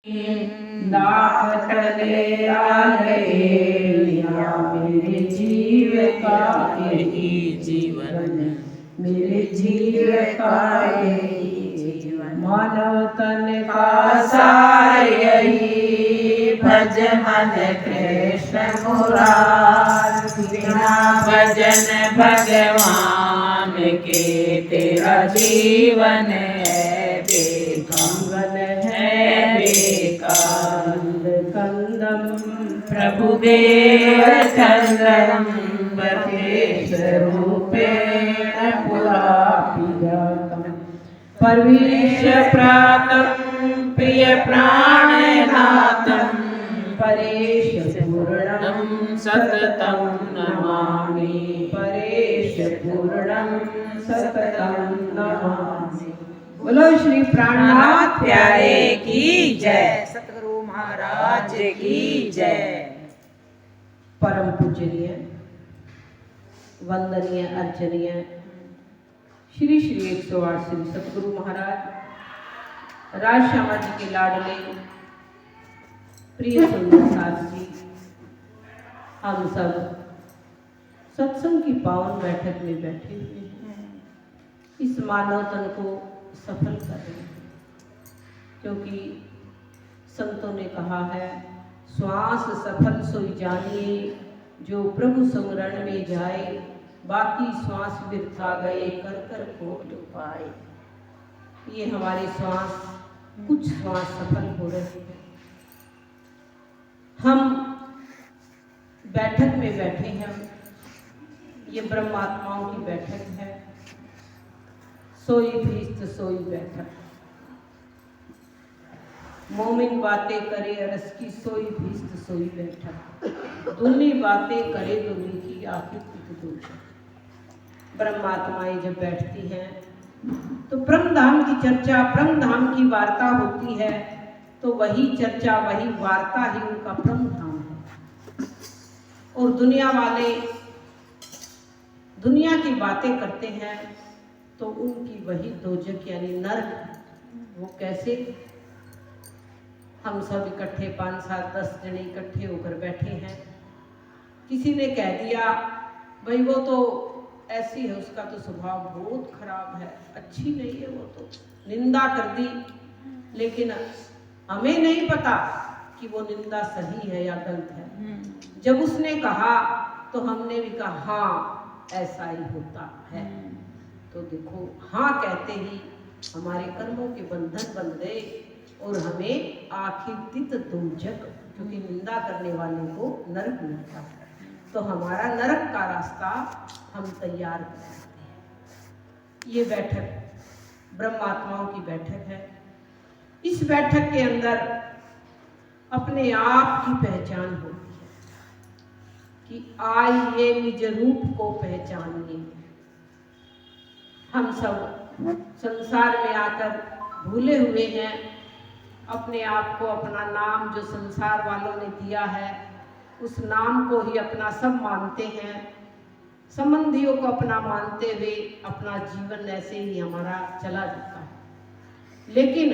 दाखत ले आए मेरे जीव का यही जीवन, मेरे जीव का यही जीवन। मानव तन का सार यही, भज मन कृष्ण मुरार। बिना भजन भगवान के तेरा जीवन है बेकार, है बेकार। कंदम प्रभुदेव चंद्रम बतेश रूपेण पुरा पिजातम। परवीश प्रातम प्रिय प्राणनाथम, परेश पूर्णम सततम नमामि, परेश पूर्णम सततम नमामि। बोलो श्री प्राणनाथ प्यारे की जय, सतगुरु महाराज की जय। परम पूजनीय वंदनीय अर्चनीय श्री श्री 108 श्री सतगुरु महाराज राज श्यामा जी के लाडले प्रिय सुंदर साथ जी, हम सब सत्संग की पावन बैठक में बैठे हुए हैं। इस मानव तन को सफल कर रहे हैं, क्योंकि संतों ने कहा है, श्वास सफल सोई जानिए, जो प्रभु संगरण में जाए, बाकी श्वास बिरथा गए, कर कर खोट पाए। ये हमारे श्वास, कुछ श्वास सफल हो रहे हैं। हम बैठक में बैठे हैं, ये ब्रह्मात्माओं की बैठक है। सोई भीस्त सोई बैठक, मोमिन बातें करे अरस की, सोई भीस्त सोई बैठक। दुनी बातें करे दुनी की, आखिर कुछ दूर। ब्रह्मात्माएं जब बैठती हैं तो ब्रह्म धाम की चर्चा, ब्रह्म धाम की वार्ता होती है, तो वही चर्चा वही वार्ता ही उनका ब्रह्म धाम है। और दुनिया वाले दुनिया की बातें करते हैं तो उनकी वही दोजक यानी नरक। वो कैसे? हम सब इकट्ठे 5, 7, 10 जने इकट्ठे होकर बैठे हैं, किसी ने कह दिया भाई वो तो ऐसी है, उसका तो स्वभाव बहुत खराब है, अच्छी नहीं है, वो तो निंदा कर दी। लेकिन हमें नहीं पता कि वो निंदा सही है या गलत है। जब उसने कहा तो हमने भी कहा हाँ ऐसा ही होता है। तो देखो, हाँ कहते ही हमारे कर्मों के बंधन बन गए और हमें आखिर तित दोजक, क्योंकि निंदा करने वाले को नरक मिलता है, तो हमारा नरक का रास्ता हम तैयार करते हैं। ये बैठक ब्रह्मात्माओं की बैठक है। इस बैठक के अंदर अपने आप की पहचान होती है कि आइए निज रूप को पहचानिए। हम सब संसार में आकर भूले हुए हैं अपने आप को, अपना नाम जो संसार वालों ने दिया है उस नाम को ही अपना सब मानते हैं। संबंधियों को अपना मानते हुए अपना जीवन ऐसे ही हमारा चला जाता है। लेकिन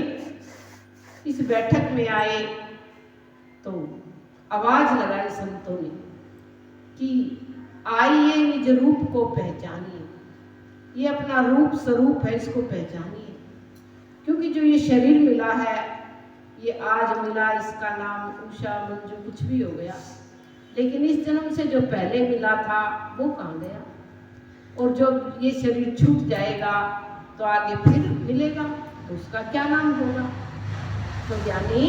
इस बैठक में आए तो आवाज लगाई संतों ने कि आइए निज रूप को पहचानिए। ये अपना रूप स्वरूप है, इसको पहचानिए। क्योंकि जो ये शरीर मिला है, ये आज मिला, इसका नाम उषा मंजू कुछ भी हो गया, लेकिन इस जन्म से जो पहले मिला था वो कहाँ गया? और जो ये शरीर छूट जाएगा तो आगे फिर मिलेगा, तो उसका क्या नाम होगा? तो यानी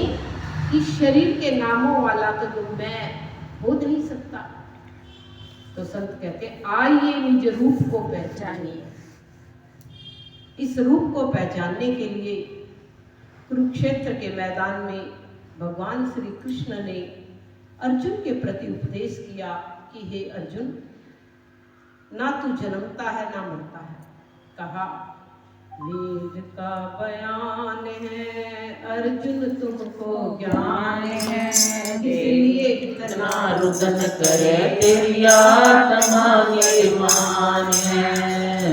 इस शरीर के नामों वाला तो जो मैं हो नहीं सकता। तो संत कहते आइए निज रूप को पहचानिए। इस रूप को पहचानने के लिए कुरुक्षेत्र के मैदान में भगवान श्री कृष्ण ने अर्जुन के प्रति उपदेश किया कि हे अर्जुन, ना तू जन्मता है ना मरता है। कहा वेद का बयान है अर्जुन तुमको ज्ञान है, इसलिए इतना रुदन करे तेरी आत्मा निर्माण है।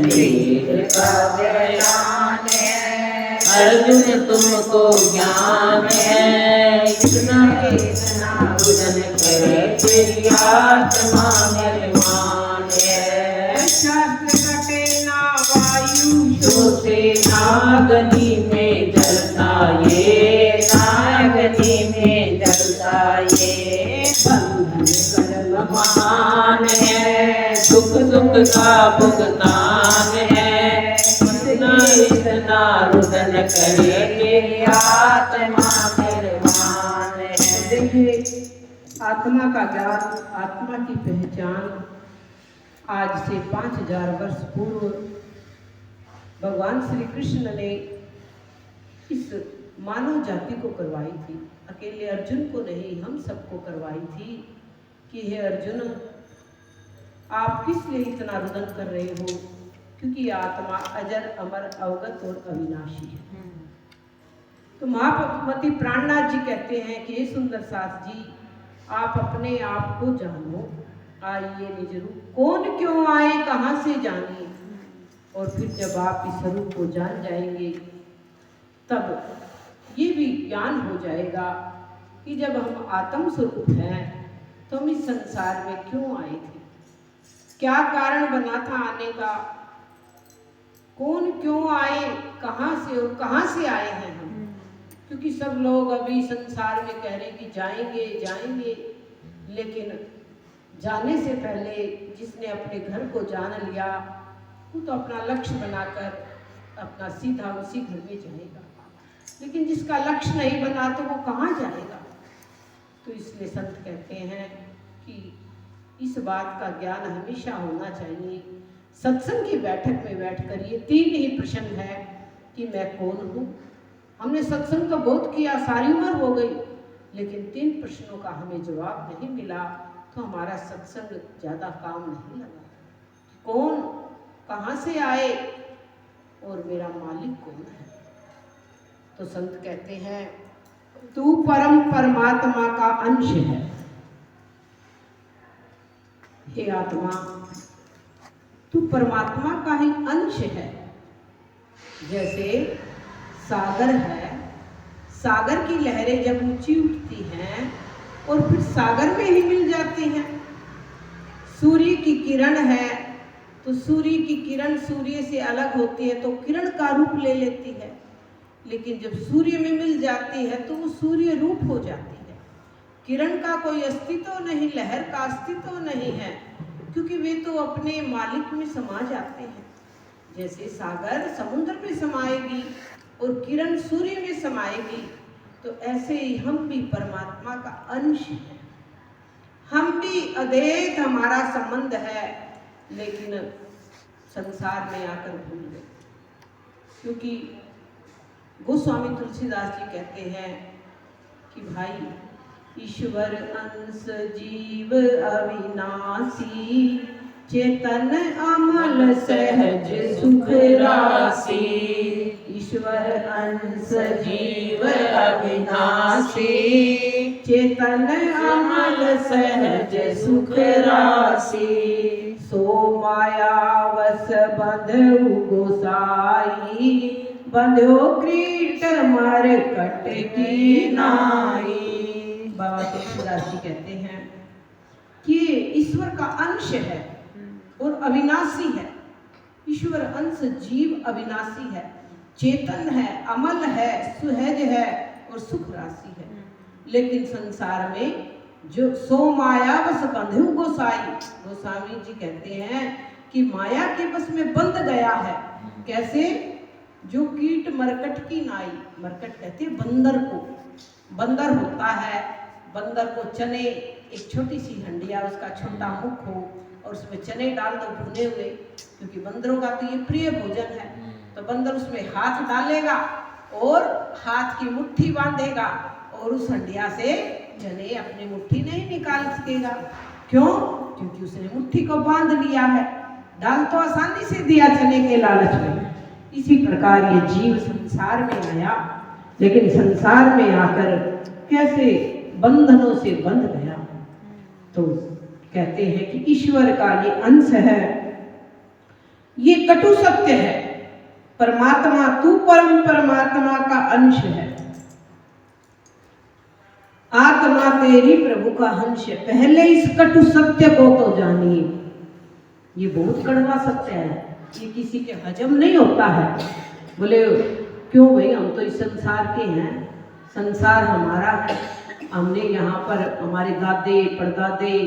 वेद का बयान है अर्जुन तुमको ज्ञान है, कृष्ण इतना रुदन करे तेरी आत्मा निर्माण है। शास्त्र कटे ना वायु तो से नागनी में जलता ये, नागनी में जलता ये। बंधन कर्म महान है, सुख दुख का भुगतान है। इतना रुदन करे तेरी आत्मा निर्माण है। देखिए, आत्मा का ज्ञान, आत्मा की पहचान आज से 5000 वर्ष पूर्व भगवान श्री कृष्ण ने इस मानव जाति को करवाई थी। अकेले अर्जुन को नहीं, हम सबको करवाई थी कि हे अर्जुन, आप किस लिए इतना रुदन कर रहे हो? क्योंकि आत्मा अजर, अमर, अवगत और अविनाशी है। तो महामती प्राणनाथ जी कहते हैं कि हे सुंदर सास जी, आप अपने आप को जानो, आइए निज रूप, कौन क्यों आए कहाँ से जानिए। और फिर जब आप इस स्वरूप को जान जाएंगे तब ये भी ज्ञान हो जाएगा कि जब हम आत्म स्वरूप हैं तो हम इस संसार में क्यों आए थे, क्या कारण बना था आने का, कौन क्यों आए, कहाँ से और कहाँ से आए हैं हम। क्योंकि सब लोग अभी संसार में कह रहे हैं कि जाएंगे जाएंगे, लेकिन जाने से पहले जिसने अपने घर को जान लिया वो तो अपना लक्ष्य बनाकर अपना सीधा उसी घर में जाएगा, लेकिन जिसका लक्ष्य नहीं बना तो वो कहाँ जाएगा। तो इसलिए संत कहते हैं कि इस बात का ज्ञान हमेशा होना चाहिए। सत्संग की बैठक में बैठकर ये 3 ही प्रश्न है कि मैं कौन हूँ। हमने सत्संग तो बहुत किया, सारी उम्र हो गई, लेकिन 3 प्रश्नों का हमें जवाब नहीं मिला तो हमारा सत्संग ज़्यादा काम नहीं लगा। कौन, कहाँ से आए और मेरा मालिक कौन है। तो संत कहते हैं तू परम परमात्मा का अंश है। हे आत्मा, तू परमात्मा का ही अंश है। जैसे सागर है, सागर की लहरें जब ऊंची उठती हैं और फिर सागर में ही मिल जाती हैं। सूर्य की किरण है तो सूर्य की किरण सूर्य से अलग होती है तो किरण का रूप ले लेती है, लेकिन जब सूर्य में मिल जाती है तो वो सूर्य रूप हो जाती है। किरण का कोई अस्तित्व नहीं, लहर का अस्तित्व नहीं है, क्योंकि वे तो अपने मालिक में समा जाते हैं। जैसे सागर समुद्र में समाएगी और किरण सूर्य में समाएगी, तो ऐसे ही हम भी परमात्मा का अंश हैं। हम भी अद्वैत हमारा संबंध है, लेकिन संसार में आकर भूल गए। क्योंकि गोस्वामी तुलसीदास जी कहते हैं कि भाई ईश्वर अंश जीव अविनाशी, चेतन अमल सहज सुख राशि। ईश्वर अंश जीव अविनाशी, चेतन अमल सहज सुख राशि। सो माया वस बंधु गोसाई, बंधो क्रीट मर कट की नाई। बाबा तुलसीदास जी कहते हैं कि ईश्वर का अंश है और अविनाशी है। ईश्वर अंश जीव अविनाशी है, चेतन है, अमल है, सुहज है और सुख राशि है। लेकिन संसार में जो सो माया बस बंधु गोसाई, गोस्वामी जी कहते हैं कि माया के बस में बंध गया है। कैसे? जो कीट मरकट की नाई, मरकट कहते हैं बंदर को। बंदर होता है, बंदर को चने, एक छोटी सी हंडिया, उसका छोटा मुख हो और उसमें चने डाल दो भुने हुए, क्योंकि बंदरों का तो ये प्रिय भोजन है। तो बंदर उसमें हाथ डालेगा और हाथ की मुट्ठी बांधेगा और उस हंडिया से चने अपनी मुट्ठी नहीं निकाल सकेगा। क्यों? क्योंकि उसने मुट्ठी को बांध लिया है। डाल तो आसानी से दिया चने के लालच में। इसी प्रकार ये जीव संसार में आया, लेकिन संसार में आकर कैसे बंधनों से बंध गया। तो कहते हैं कि ईश्वर का ये अंश है, ये कटु सत्य है। परमात्मा, तू परम परमात्मा का अंश है। आत्मा तेरी प्रभु का हंस, पहले इस कटु सत्य को तो जानिए। ये बहुत कड़वा सत्य है, ये किसी के हजम नहीं होता है। बोले क्यों भाई, हम तो इस संसार के हैं, संसार हमारा है, हमने यहाँ पर हमारे दादे परदादे,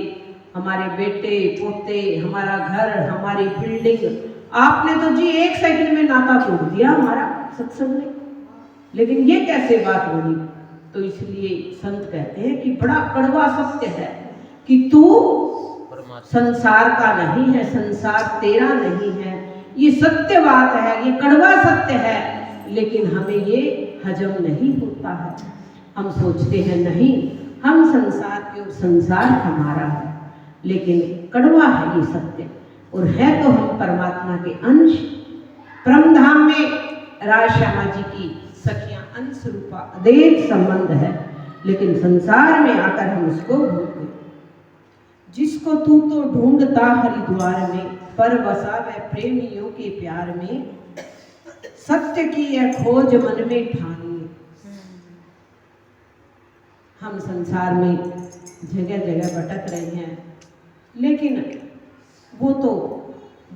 हमारे बेटे पोते, हमारा घर, हमारी बिल्डिंग, आपने तो जी 1 सेकंड में नाता तोड़ दिया हमारा सत्संग में। लेकिन ये कैसे बात बनी? तो इसलिए संत कहते हैं कि बड़ा कड़वा सत्य है कि तू संसार का नहीं है, संसार तेरा नहीं है। ये सत्य बात है, ये कड़वा सत्य है, लेकिन हमें ये हजम नहीं होता है। हम सोचते हैं नहीं, हम संसार के और संसार हमारा है, लेकिन कड़वा है ये सत्य। और है तो हम परमात्मा के अंश। परमधाम में राज श्यामा जी की सखियां अंश रूपा अदेख संबंध है, लेकिन संसार में आकर हम उसको भूल गए। जिसको तू तो ढूंढता हरिद्वार में, पर बसा वह प्रेमियों के प्यार में, सत्य की यह खोज मन में ठानिए। हम संसार में जगह जगह भटक रहे हैं, लेकिन वो तो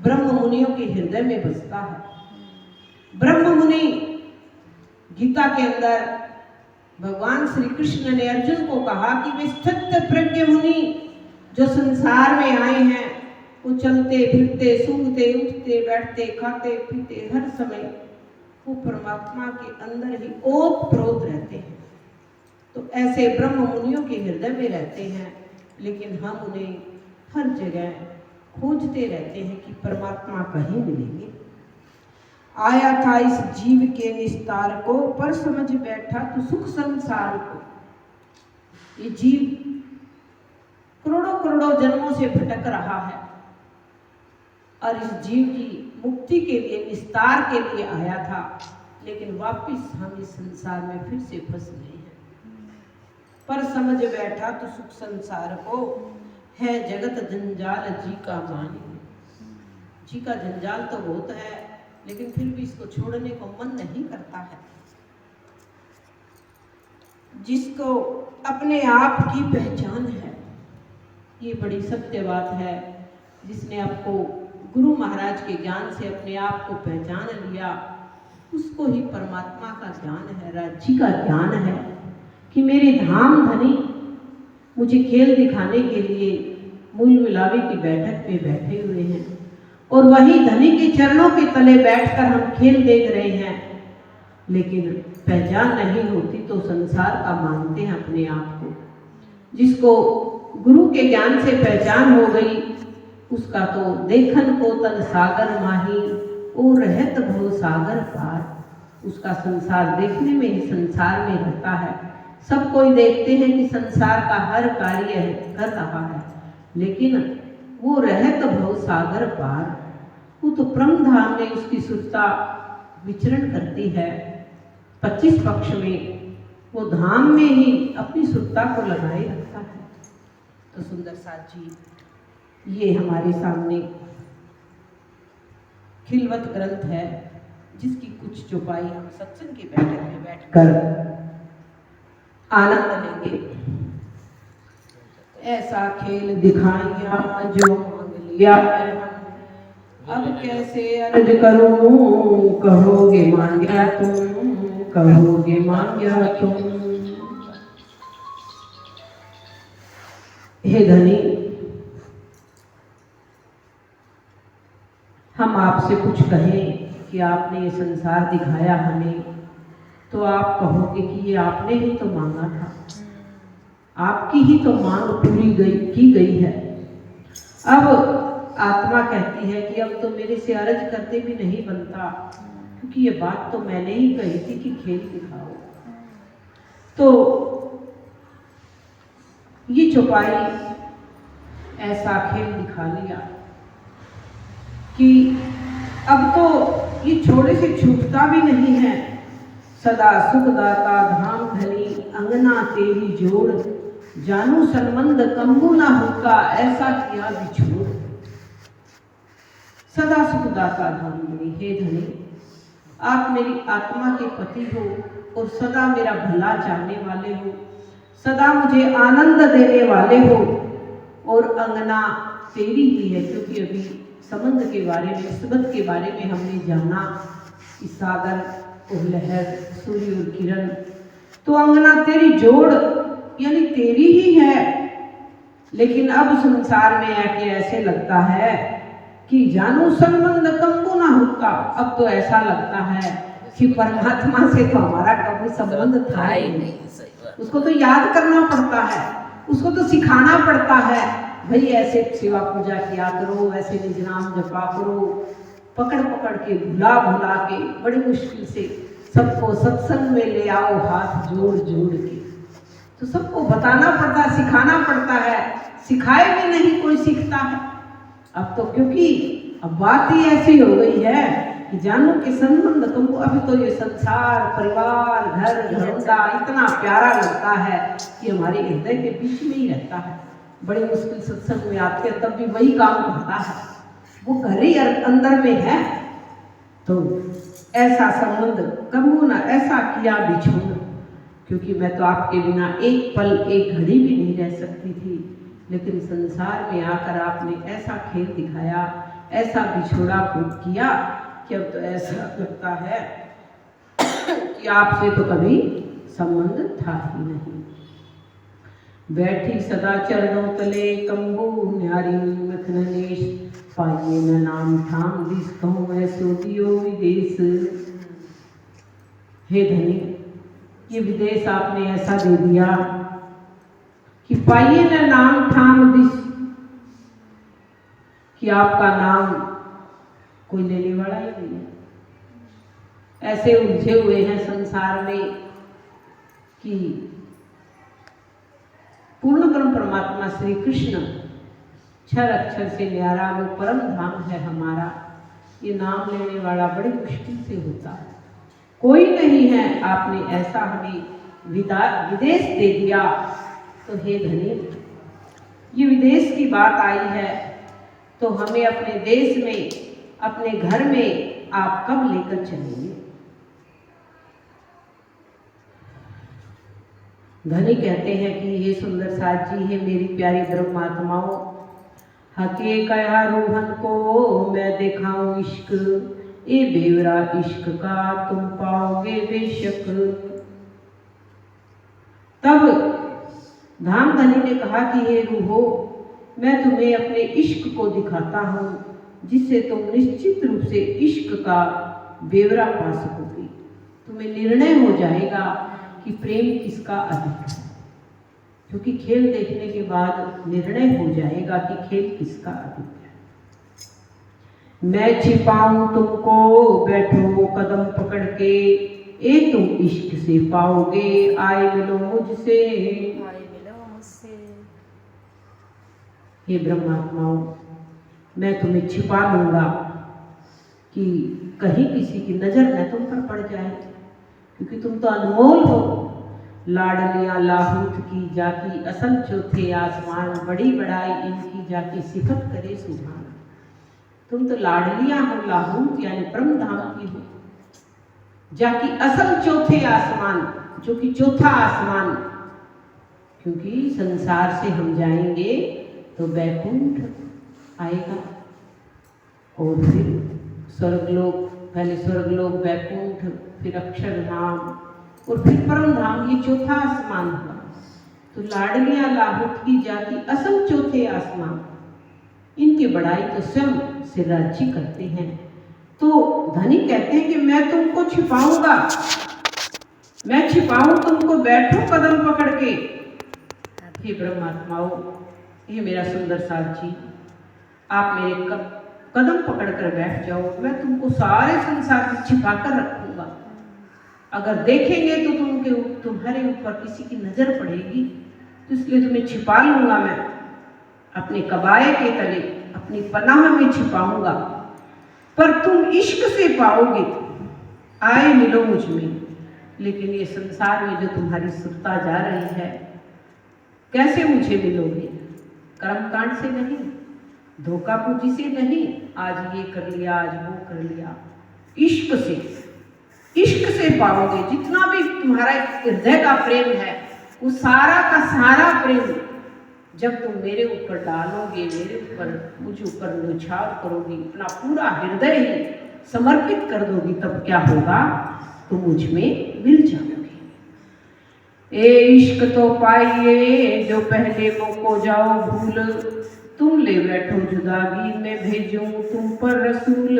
ब्रह्म मुनियों के हृदय में बसता है। ब्रह्म मुनि, गीता के अंदर भगवान श्री कृष्ण ने अर्जुन को कहा कि वे सत्य प्रज्ञ मुनि जो संसार में आए हैं, वो चलते फिरते सूंघते उठते बैठते खाते पीते हर समय वो परमात्मा के अंदर ही ओत प्रोत रहते हैं। तो ऐसे ब्रह्म मुनियों के हृदय में रहते हैं, लेकिन हम उन्हें हर जगह खोजते रहते हैं कि परमात्मा कहीं मिलेंगे। आया था इस जीव के निस्तार को, पर समझ बैठा तो सुख संसार को। ये जीव करोड़ों करोड़ों जन्मों से भटक रहा है और इस जीव की मुक्ति के लिए, निस्तार के लिए आया था, लेकिन वापिस हम इस संसार में फिर से फंस गए हैं। पर समझ बैठा तो सुख संसार को, है जगत जंजाल जी का मानी। जी का जंजाल तो बहुत है, लेकिन फिर भी इसको छोड़ने को मन नहीं करता है। जिसको अपने आप की पहचान है, ये बड़ी सत्य बात है। जिसने आपको गुरु महाराज के ज्ञान से अपने आप को पहचान लिया, उसको ही परमात्मा का ज्ञान है, राज्य का ज्ञान है कि मेरे धाम धनी मुझे खेल दिखाने के लिए मूल मिलावे की बैठक पे बैठे हुए हैं, और वही धनी के चरणों के तले बैठकर हम खेल देख रहे हैं। लेकिन पहचान नहीं होती तो संसार का मानते हैं अपने आप को। जिसको गुरु के ज्ञान से पहचान हो गई, उसका तो देखन को तन सागर माही, ओ रहत भव सागर पार। उसका संसार देखने में ही संसार में रहता है। सब कोई देखते हैं कि संसार का हर कार्य कर रहा है, लेकिन वो रहत भव सागर पार। वो तो परम धाम में उसकी सुरता विचरण करती है। 25 पक्ष में वो धाम में ही अपनी सुरता को लगाए रखता है। तो सुंदर साथ जी, ये हमारे सामने खिलवत ग्रंथ है, जिसकी कुछ चौपाई हम सत्संग की बैठक में बैठकर आनंद लेंगे। ऐसा खेल दिखाया जो मांग लिया है, अब कैसे अर्ज करूं, कहोगे मांग्या तुम, कहोगे मांग्या तुम। हे धनी, हम आपसे कुछ कहें कि आपने ये संसार दिखाया हमें, तो आप कहोगे कि ये आपने ही तो मांगा था, आपकी ही तो मांग पूरी की गई है। अब आत्मा कहती है कि अब तो मेरे से अर्ज करते भी नहीं बनता, क्योंकि ये बात तो मैंने ही कही थी कि खेल दिखाओ। तो ये चौपाई ऐसा खेल दिखा लिया कि अब तो ये छोड़े से छूटता भी नहीं है। सदा सुखदाता धाम धनी, अंगना तेरी जोड़, जानू संबंध कंबू ना होगा, ऐसा किया बिछोड़। सदा सुखदाता धाम धनी, हे धनी, आप मेरी आत्मा के पति हो और सदा मेरा भला चाहने वाले हो। सदा मुझे आनंद देने वाले हो, और अंगना तेरी ही है। क्योंकि अभी समंद के बारे में, निस्बत के बारे में हमने जाना कि सागर और लहर, सूर्य और किरण, तो अंगना तेरी जोड़ यानी तेरी ही है। लेकिन अब संसार में आके ऐसे लगता है कि जानू संबंध कंबू ना होता। अब तो ऐसा लगता है कि परमात्मा से तो हमारा कभी संबंध था ही नहीं। उसको तो याद करना पड़ता है, उसको तो सिखाना पड़ता है, भाई ऐसे सेवा पूजा किया करो, ऐसे निज नाम जपा करो। पकड़ पकड़ के, भुला भुला के, बड़ी मुश्किल से सबको सत्संग में ले आओ, हाथ जोड़ जोड़ के। तो सबको बताना पड़ता है, सिखाना पड़ता है। सिखाए भी नहीं कोई सीखता है। अब तो क्योंकि अब बात ही ऐसी हो गई है कि जानू के संबंध तुमको, अभी तो ये संसार, परिवार, घर घरौंदा इतना प्यारा लगता है कि हमारे हृदय के बीच में ही रहता है। बड़ी मुश्किल सत्संग में आते हैं तब भी वही काम करता है, वो घर ही अंदर में है। तो ऐसा संबंध कबू ना ऐसा किया बिछोना, क्योंकि मैं तो आपके बिना एक पल एक घड़ी भी नहीं रह सकती थी। लेकिन संसार में आकर आपने ऐसा खेल दिखाया, ऐसा बिछोड़ा कूद किया कि अब तो ऐसा लगता है कि आपसे तो कभी संबंध था ही नहीं। बैठी सदा चरणों तले कंबू न्यारी मखननेश, पाइए न नाम ठाम दिस कहूँ ऐसो दियो विदेश। हे धनी, ये विदेश आपने ऐसा दे दिया कि पाइए न नाम ठाम दिस, कि आपका नाम कोई लेने वाला ही नहीं है। ऐसे उलझे हुए हैं संसार में कि पूर्ण ब्रह्म परमात्मा श्री कृष्ण 6 अक्षर से न्यारा वो परम धाम है हमारा। ये नाम लेने वाला बड़ी मुश्किल से होता है, कोई नहीं है। आपने ऐसा हमें विदेश दे दिया। तो हे धनी, ये विदेश की बात आई है तो हमें अपने देश में, अपने घर में आप कब लेकर चलेंगे? धनी कहते हैं कि हे सुंदर साथ जी, हे मेरी प्यारी ब्रह्मात्माओं, हके कया रोहन को मैं दिखाऊं इश्क, ए बेवरा इश्क का तुम पाओगे बेशक। तब धाम धनी ने कहा कि हे रूहो, मैं तुम्हें अपने इश्क को दिखाता हूँ, जिससे तुम निश्चित रूप से इश्क का बेवरा पा सकोगे। तुम्हें निर्णय हो जाएगा कि प्रेम किसका अधिक है, क्योंकि खेल देखने के बाद निर्णय हो जाएगा कि खेल किसका अधिक है। मैं छिपाऊं तुमको, बैठो कदम पकड़ के, ए तुम इश्क से पाओगे, आए मिलो मुझसे। हे ब्रह्मात्माओं, मैं तुम्हें छिपा लूंगा कि कहीं किसी की नजर न तुम पर पड़ जाए, क्योंकि तुम तो अनमोल हो। लाडलियां लाहूत की जाकी असल चौथे आसमान, बड़ी बड़ाई इनकी जाकी सिफत करे सुभान। तुम तो लाडलियां हो, लाहूत यानी परम धाम की हो, जाकी असल चौथे आसमान, जो कि चौथा आसमान, क्योंकि संसार से हम जाएंगे तो बैकुंठ आएगा और फिर स्वर्गलोक, पहले स्वर्गलोक, बैकुंठ, फिर अक्षरधाम और फिर परम धाम, ये चौथा आसमान हुआ। तो लाडलियां लाहूत की जाति असल चौथे आसमान, इनकी बड़ाई तो स्वयं सिराज जी करते हैं। तो धनी कहते हैं कि मैं तुमको छिपाऊंगा, मैं छिपाऊं तुमको, बैठो कदम पकड़ के। हे ब्रह्मात्माओं, ये मेरा सुंदर साथ जी, आप मेरे कदम पकड़ कर बैठ जाओ, मैं तुमको सारे संसार से छिपा कर रखूंगा। अगर देखेंगे तो तुम्हारे ऊपर किसी की नजर पड़ेगी, तो इसलिए तुम्हें छिपा लूंगा। मैं अपने कबाए के तले, अपनी पनाह में छिपाऊंगा, पर तुम इश्क से पाओगे, आए मिलो मुझ में। लेकिन ये संसार में जो तुम्हारी सुरता जा रही है, कैसे मुझे मिलोगे? कर्मकांड से नहीं, धोखापूजी से नहीं, आज ये कर लिया, आज वो कर लिया, इश्क से, इश्क से पाओगे। जितना भी तुम्हारा हृदय का प्रेम है, वो सारा का सारा प्रेम जब तुम मेरे ऊपर डालोगे, मेरे ऊपर, मुझ ऊपर न्यौछावर करोगी, अपना पूरा हृदय ही समर्पित कर दोगी, तब क्या होगा, तुम मुझ में मिल जाओगे। ए इश्क तो पाइए जो पहले मुझको जाओ भूल, तुम ले बैठो जुदागी में भेजूं तुम पर रसूल।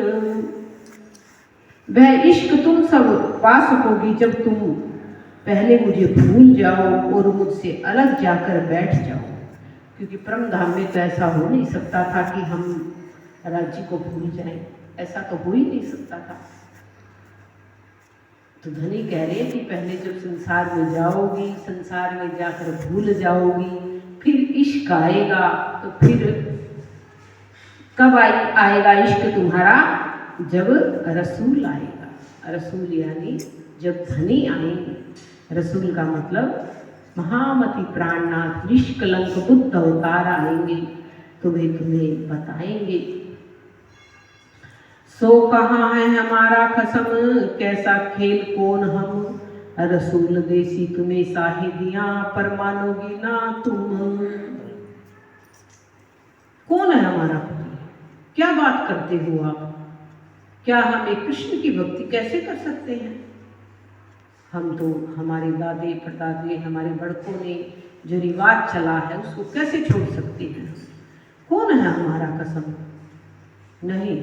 वह इश्क तुम सब पा सकोगी जब तुम पहले मुझे भूल जाओ और मुझसे अलग जाकर बैठ जाओ। क्योंकि परम धाम में तो ऐसा हो नहीं सकता था कि हम राज्य को भूल जाएं, ऐसा तो हो ही नहीं सकता था। तो धनी कह रहे कि पहले जब संसार में जाओगी, संसार में जाकर भूल जाओगी, फिर इश्क आएगा, तो फिर कब आएगा इश्क तुम्हारा, जब रसूल आएगा। रसूल यानी जब धनी आएंगे। रसूल का मतलब महामति प्राणनाथ निष्कलंक बुद्ध अवतार आएंगे, तो वे तुम्हें बताएंगे। सो कहाँ है हमारा खसम, कैसा खेल कौन हम, रसूल देसी तुम्हें साहिदियां पर मानोगी ना तुम। कौन है हमारा पति, क्या बात करते हो आप, क्या हम एक कृष्ण की भक्ति कैसे कर सकते हैं। हम तो हमारे दादे परदादे हमारे बड़कों ने जो रिवाज चला है उसको कैसे छोड़ सकते हैं। कौन है हमारा कसम, नहीं,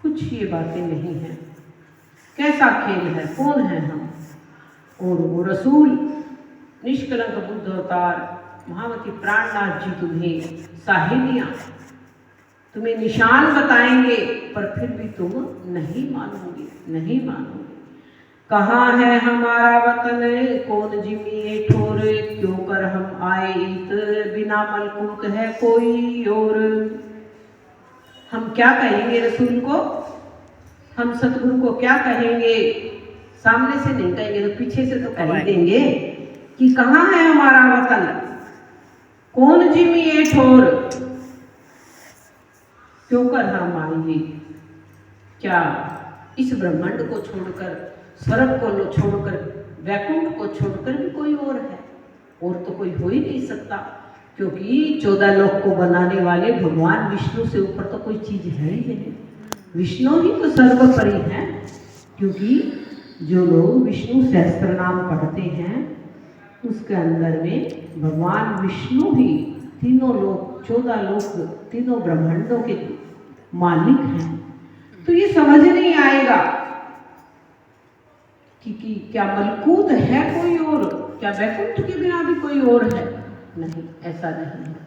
कुछ ये बातें नहीं है। कैसा खेल है, कौन है हम। और वो रसूल निष्कलंक बुद्ध अवतार महामति प्राणनाथ जी तुम्हें साहिदियां, तुम्हें निशान बताएंगे, पर फिर भी तुम नहीं मानोगे, नहीं मानोगे। कहाँ है हमारा वतन, कौन जिमी ठोर, क्यों कर हम आए इत, बिना मलकूत है कोई और। हम क्या कहेंगे रसूल को, हम सतगुरु को क्या कहेंगे, सामने से नहीं कहेंगे तो पीछे से तो कह देंगे कि कहाँ है हमारा वतन, कौन जिमी ये ठोर, क्यों कर हम आएंगे। क्या इस ब्रह्मांड को छोड़कर, स्वर्ग को छोड़कर, वैकुंठ को छोड़कर भी कोई और है, और तो कोई हो ही नहीं सकता। क्योंकि 14 लोक को बनाने वाले भगवान विष्णु से ऊपर तो कोई चीज है ही नहीं। विष्णु ही तो सर्वोपरि है। क्योंकि जो लोग विष्णु सहस्त्र नाम पढ़ते हैं उसके अंदर में भगवान विष्णु ही तीनों लोक, 14 लोक, तीनों ब्रह्मांडों के मालिक हैं। तो ये समझ नहीं आएगा कि क्या मलकूत है कोई और, क्या वैकुंठ के बिना भी कोई और है। नहीं, ऐसा नहीं है।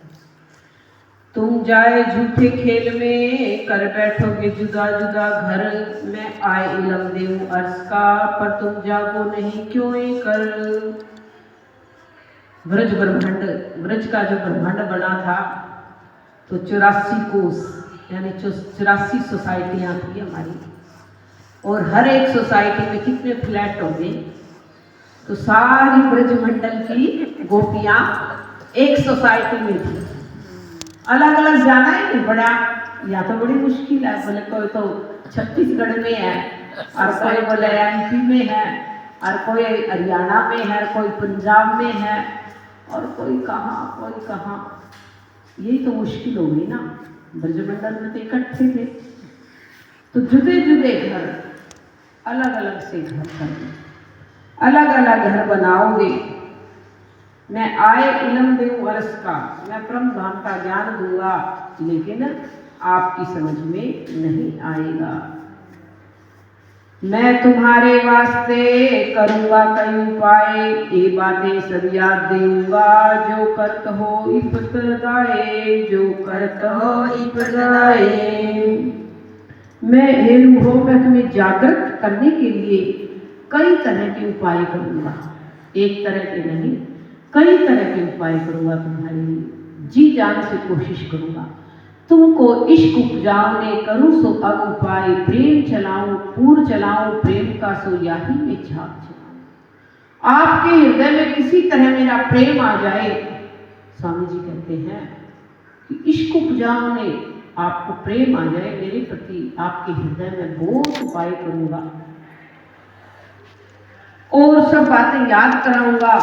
तुम जाए झूठे खेल में, कर बैठोगे जुदा जुदा घर, मैं आए इलम देऊं अर्श का, पर तुम जागो नहीं क्यों कर। ब्रज ब्रह्मांड, ब्रज का जो ब्रह्मांड बना था तो 84 कोस यानी 84 सोसाइटियाँ थी हमारी, और हर एक सोसाइटी में कितने फ्लैट होंगे, तो सारी ब्रजमंडल की गोपियाँ एक सोसाइटी में थी। अलग अलग जाना ही नहीं पड़ा, या तो बड़ी मुश्किल है। बोले कोई तो छत्तीसगढ़ में है, और कोई बोले MP में है, और कोई हरियाणा में है, कोई पंजाब में है, और कोई कहाँ कोई कहाँ। यही तो मुश्किल होगी ना। ब्रजमंडल में तो इकट्ठे थे, तो जुदे जुदे घर, अलग अलग से घर करने, अलग अलग घर बनाओगे। मैं आए इलम देऊं वर्ष का, मैं परम धाम का ज्ञान दूंगा, लेकिन आपकी समझ में नहीं आएगा। मैं तुम्हारे वास्ते करूंगा कई उपाय, ये बातें सब याद देऊंगा, जो करत हो इब्तदाए, जो करत हो इब्तदाए। मैं हे रूहो, मैं तुम्हें जागृत करने के लिए कई तरह के उपाय करूंगा, एक तरह के नहीं, कई तरह के उपाय करूंगा तुम्हारे लिए। जी जान से कोशिश करूंगा, तुमको इश्क उपजाऊने करूं सो अब उपाय, प्रेम चलाऊं पूर चलाऊं, प्रेम का सो याही में झाग चलाऊं। आपके हृदय में किसी तरह मेरा प्रेम आ जाए। स्वामी जी कहते हैं कि इश्क उपजाऊने, आपको प्रेम आ जाए मेरे प्रति, आपके हृदय में बहुत उपाय करूंगा और सब बातें याद कराऊंगा।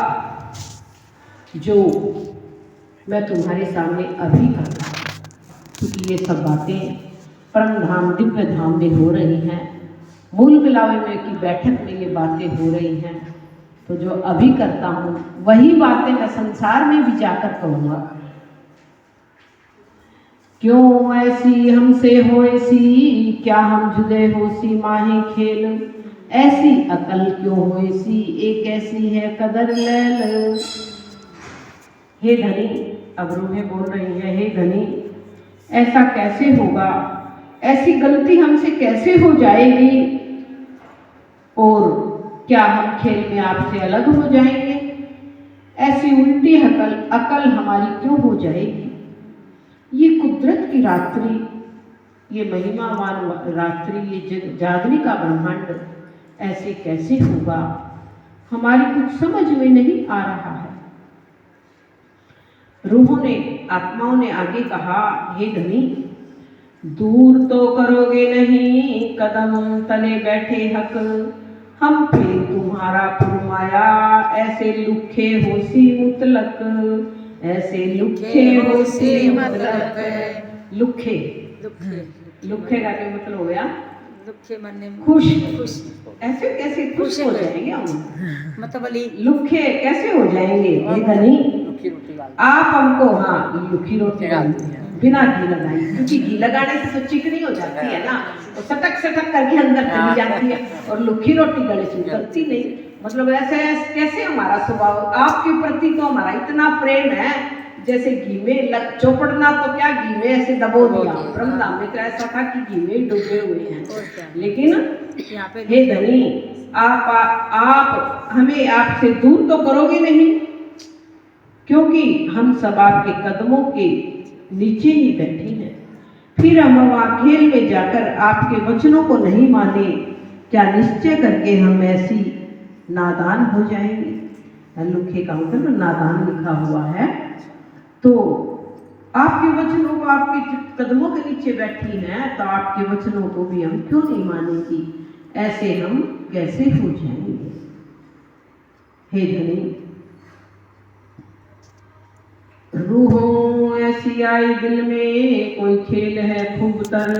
जो मैं तुम्हारे सामने अभी करता हूँ, क्योंकि ये सब बातें परम धाम दिव्य धाम में हो रही हैं, मूल मिलावे में की बैठक में ये बातें हो रही हैं। तो जो अभी करता हूँ वही बातें मैं संसार में भी जाकर कहूँगा। क्यों ऐसी हमसे होएसी, क्या हम जुदे होसी माही खेल, ऐसी अकल क्यों होएसी, एक ऐसी है कदर लैल। हे धनी, अब रूहें बोल रही है, हे धनी ऐसा कैसे होगा, ऐसी गलती हमसे कैसे हो जाएगी, और क्या हम खेल में आपसे अलग हो जाएंगे, ऐसी उल्टी अकल हमारी क्यों हो जाएगी। ये कुदरत की रात्रि, ये महिमावान रात्रि, ये जागने का ब्रह्मांड ऐसे कैसे होगा, हमारी कुछ समझ में नहीं आ रहा है। रूहों ने, आत्माओं ने आगे कहा, हे धनी दूर तो करोगे नहीं कदम तले बैठे हक, हम फिर तुम्हारा फरमाया ऐसे लुखे होसी मुतलक, ऐसे लुखे होसी मुतलक। लुखे लुखे का क्या मतलब हो गया? दुखे मरने में खुश। खुश ऐसे कैसे खुश हो जाएंगे हम? मतलब अली लुखे कैसे हो जाएंगे? ये धनी आप हमको, हाँ लुखी रोटी डालती हैं बिना घी लगाए, क्योंकि घी लगाने से तो चिकनी हो जाती है ना, तो सटक सटक करके अंदर चली जाती है, और लुखी रोटी गले से उतरती नहीं। मतलब ऐसे कैसे हमारा स्वभाव, आपके प्रति तो हमारा इतना प्रेम है, जैसे घी में चौपड़ना तो क्या, घी में ऐसे दबो दिया। ब्रह्मधाम में तो ऐसा था कि घी में डूबे हुए हैं। लेकिन हे धनी, आप हमें आपसे दूर तो करोगे नहीं, क्योंकि हम सब आपके कदमों के नीचे ही बैठे हैं। फिर हम वहाँ खेल में जाकर आपके वचनों को नहीं माने, क्या निश्चय करके हम ऐसी नादान हो जाएंगे। लुखे का मतलब नादान लिखा हुआ है। तो आपके वचनों को, आपके कदमों के नीचे बैठी हैं, तो आपके वचनों को भी हम क्यों नहीं मानेंगे, ऐसे हम कैसे हो जाएंगे। हे धनी, रूहों ऐसी आई दिल में, कोई खेल है खूब तर,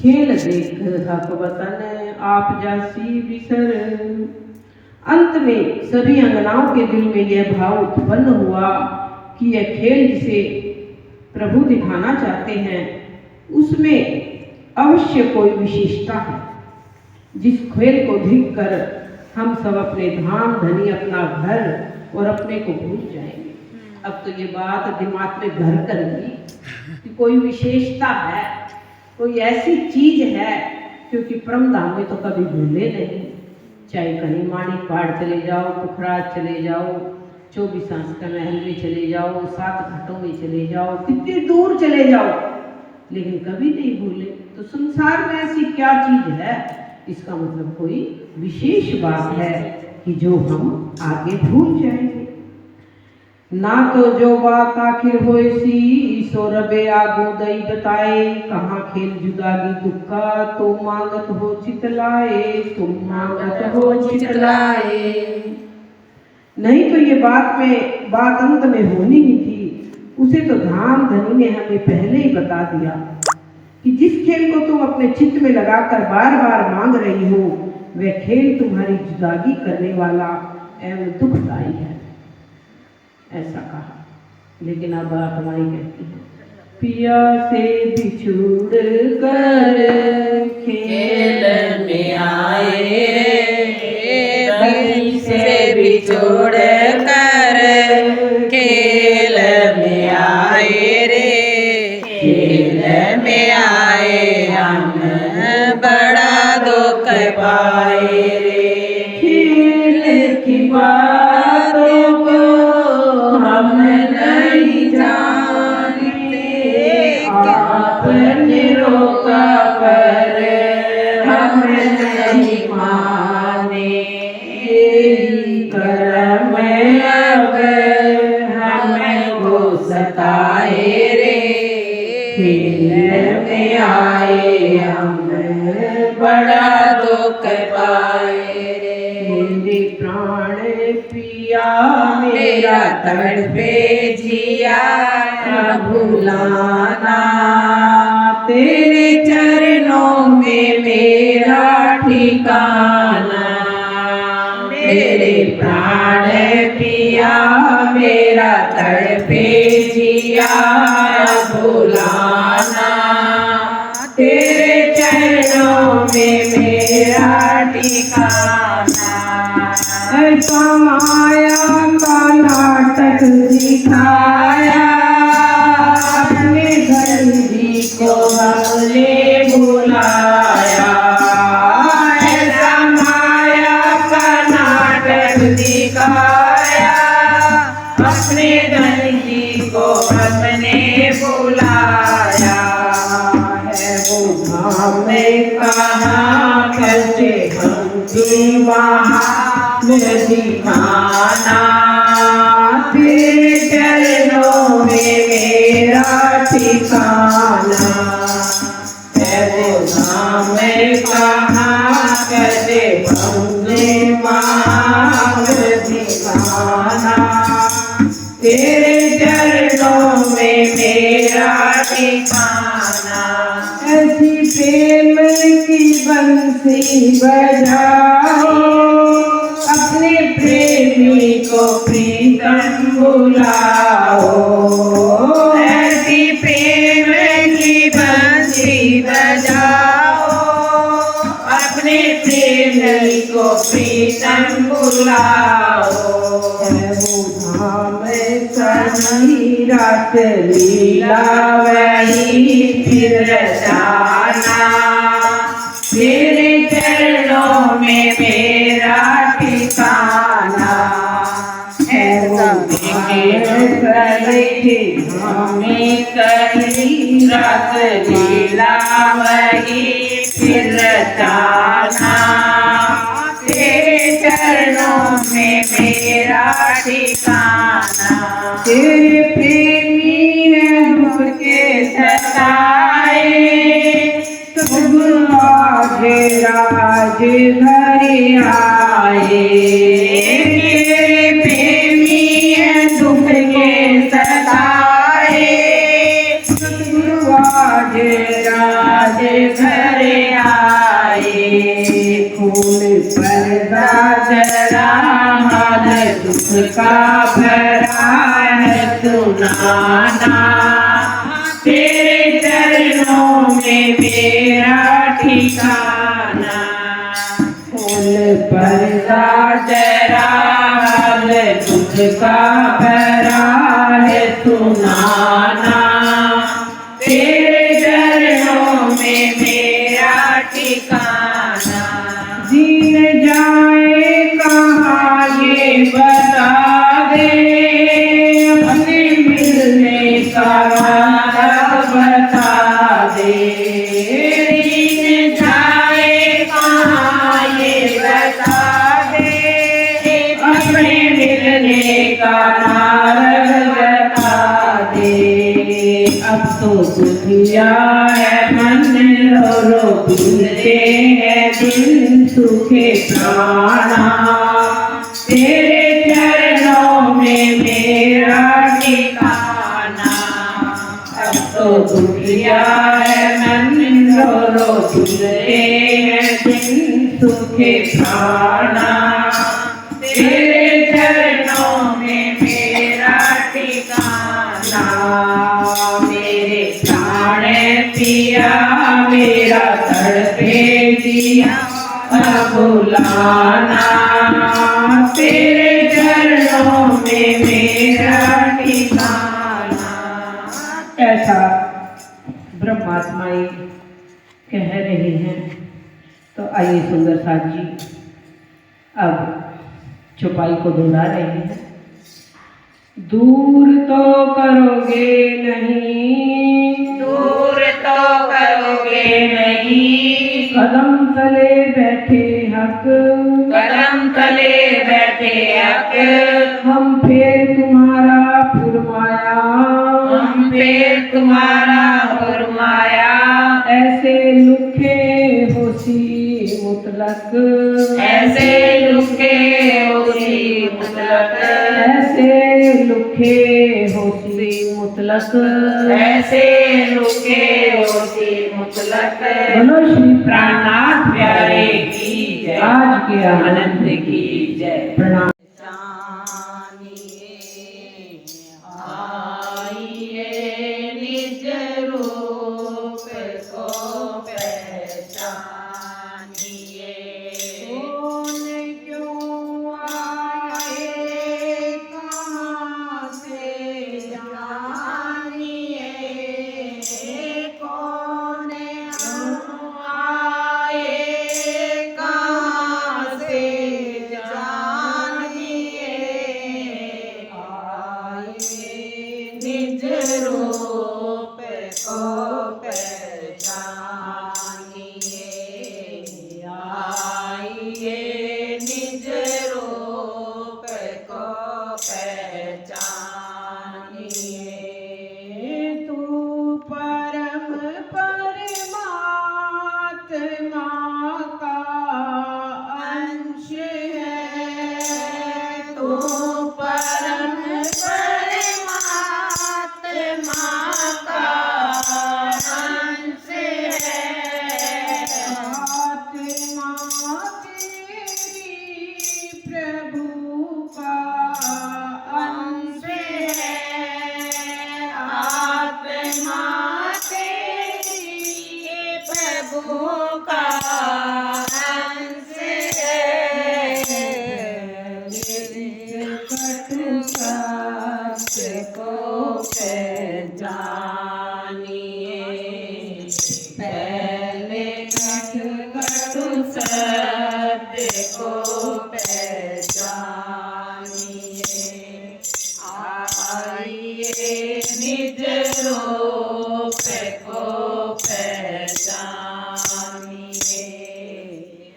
खेल देख हक वतन आप जासी बिसर। अंत में सभी अंगनाओं के दिल में यह भाव उत्पन्न हुआ कि यह खेल जिसे प्रभु दिखाना चाहते हैं, उसमें अवश्य कोई विशेषता है, जिस खेल को देखकर हम सब अपने धाम, धनी, अपना घर और अपने को भूल जाएंगे। अब तो ये बात दिमाग में घर करेगी कि कोई विशेषता है, कोई ऐसी चीज है, क्योंकि परमधाम में तो कभी भूले नहीं। चाहे कहीं माणिक पहाड़ चले जाओ, पुखराज चले जाओ, 24 आंच का महल में चले जाओ, 7 घाटों में चले जाओ, कितनी दूर चले जाओ, लेकिन कभी नहीं भूले। तो संसार में ऐसी क्या चीज है, इसका मतलब कोई विशेष बात है कि जो हम आगे भूल जाएंगे। ना तो जो बात आखिर होएसी, सो रबे आगो दई बताए, कहाँ खेल जुदागी दुखा, तो मांगत हो चितलाए, तुम मांगत हो चितलाए। नहीं तो ये बात अंत में होनी ही थी, उसे तो धाम धनी ने हमें पहले ही बता दिया कि जिस खेल को तुम अपने चित्त में लगाकर बार बार मांग रही हो, वह खेल तुम्हारी जुदागी करने वाला एवं दुखदायी है, ऐसा कहा। लेकिन अब हमारी कहती है, पिया से बिछुड़ कर खेल में आए, धनी से बिछुड़ कर खेल में आए रे, खेल में आए हम बड़ा दुख पाए रे। खेल की बातों को हम नहीं जानते, आपने रोका पर हम नहीं माने, करम अब हमको सताए रे, खेल में आए हम बड़ा दुख पाए रे। मेरे प्राण पिया मेरा मेरा तड़पे जिया न भुलाना, तेरे चरणों में मेरा ठिकाना। मेरे प्राण पिया मेरा तड़पे जिया न भुलाना, तेरे चरणों में मेरा ठिकाना। ऐसा माया का नाटक दिखाया, अपने दर्दी को हमने बुलाया। ऐसा माया का नाटक दिखाया, अपने दर्दी को हमने बुलाया। है वो धाम कहाँ कैसे हम वहाँ दिखाना, तेरे चरणों में मेरा ठिकाना। है वो धाम कहाँ कैसे हम वहाँ दिखाना, तेरे चरणों में मेरा ठिकाना। ऐसी प्रेम की बंसी बजाओ, अपने प्रेमी को प्रीतम बुलाओ। ऐसी प्रेम की बंसी बजाओ, अपने प्रेमी को प्रीतम बुलाओ। सही रात लीला वही फिर जाना, तेरे चरणों में मेरा ठिकाना। है वो हमें सही रात लीला वही फिर जाना, तेरे चरणों में मेरा ठिकाना। तेरे प्रेमी है दुख के सताए, तुम राजे राज घर आए। तेरे प्रेमी है दुख के सताए, तुम राजे राज घर आए। खून पर्दा जरा हाल दुख का भरा है सुनाना, तेरे चरणों में मेरा ठिकाना। खून पर्दा जरा हाल दुख का भरा है सुनाना, तेरे चरणों में मेरा ठिकाना। जीने जाए कहाँ ये बता दे, अपने मिलने का रास्ता बता दे। जीने जाए कहाँ ये बता दे, अपने मिलने का मार्ग बता दे। अब तो दुनिया है मन रो पीते हैं दिल सुखे प्राणा, तेरे चरणों में मेरा ठिकाना। अब तो दुनिया है मन रो पीते हैं दिल सुखे प्राणा, तेरे चरणों में मेरा ठिकाना। मेरे प्राण पिया मेरा तड़पे दिया न भुलाना, तेरे चरणों में मेरा ठिकाना। ऐसा ब्रह्मात्माएं कह रहे हैं। तो आइए सुंदर साथ जी अब छुपाई को ढूंढा रहे हैं। दूर तो करोगे नहीं, दूर तो करोगे नहीं, कदम तले बैठे हक, कदम तले बैठे हक, हम फिर तुम्हारा फुरमाया, हम फिर तुम्हारा फरमाया। ऐसे लुखे होसी मुतलक, ऐसे लुके उसी मुतलक, ऐसे लुखे होसी मुतलक। ऐसे लुके होती मुतलक। बोलो श्री प्राणनाथ प्यारे की जय। आज के आनंद की जय। प्रणाम। आइए निज रूप को पहचानिए। कौन क्यों आए कहाँ से जानिए। कौन आए कहाँ से जानिए। आइए निज रूप को पहचानिए। आइए निज रूप को पहचानिए। तू परम परमात्मा का अंश है। तू परम परमात्मा का अंश है। आत्मा तेरी प्रभु का अंश है। आत्मा तेरी प्रभु का अंश है। कटु सत्य को पहचानिए। पहले कटु सत्य को पहचानिए। आइए निज रूप को पहचानिए।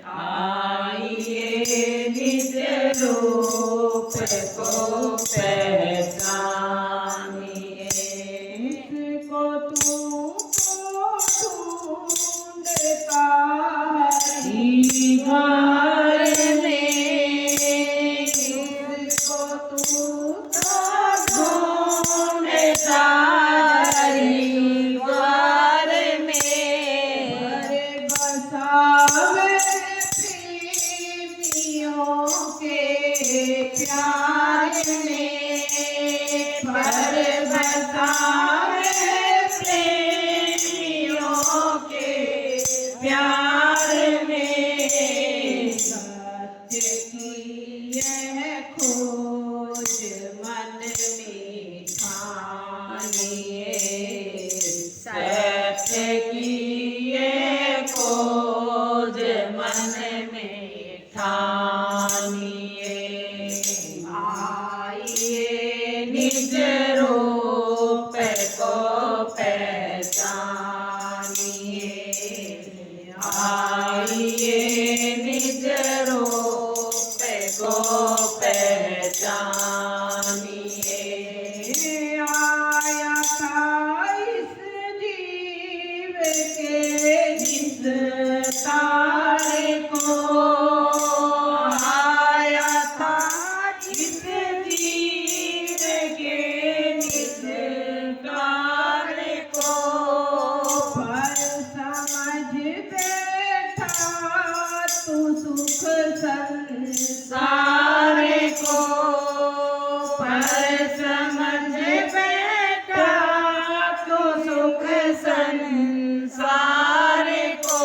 आइए निज रूप को पहचानिए। इसको तू ढूंढता हरि द्वार में। इसको तू ढूंढता हरि द्वार में। अरे बसावे प्रेमियों के प्यार में। पर बसावे प्रेमियों के प्यार में। सत्य की यह खोज मन में ठानिए। सत्य की यह खोज मन में ठानिए। आइए निज रूप को पहचानिए। आइए निज रूप को पहचानिए। आया था इस जीव के जिस तारे को। आया था इस जीव के जिस तारे को। पर समझ बैठा तू सुख संसार को। पर समझ बैठा तू सुख संसार को।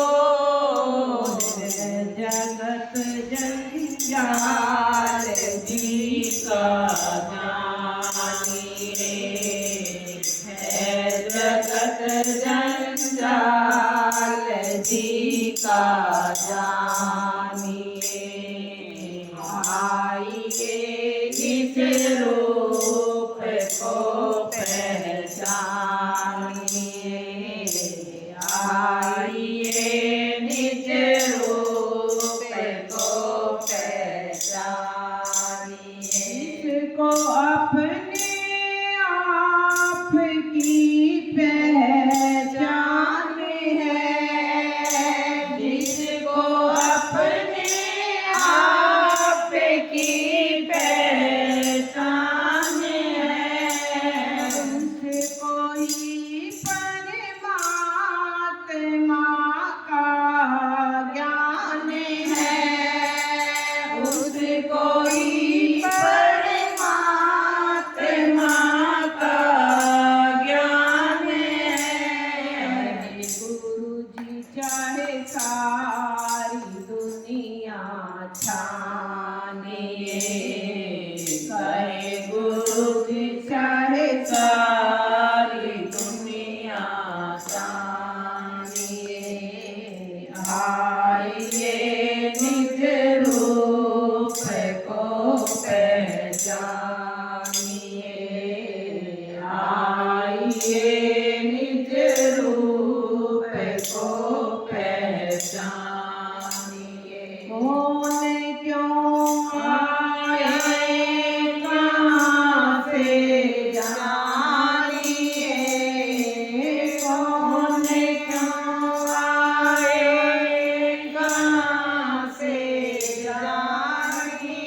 जगत जंजाल जी का जानिए। है जगत जंजाल जी का जानिए। आइए निज रूप को पहचानिए। आइए निज रूप को पहचानिए। इसको अपने आप की पहचान है। जिसको अपने आप की पहचान है। सारी दुनिया जानिए। आइए निज रूप को पहचानिए। आइए निज रूप को पहचानिए। कौन क्यों आए कहाँ से जानिए। कौन क्यों आए कहाँ से जानिए।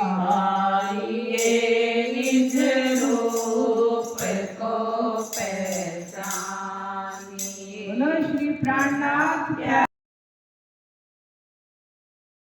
आइए निज रूप को पहचानिए। बोलो श्री प्राणनाथ।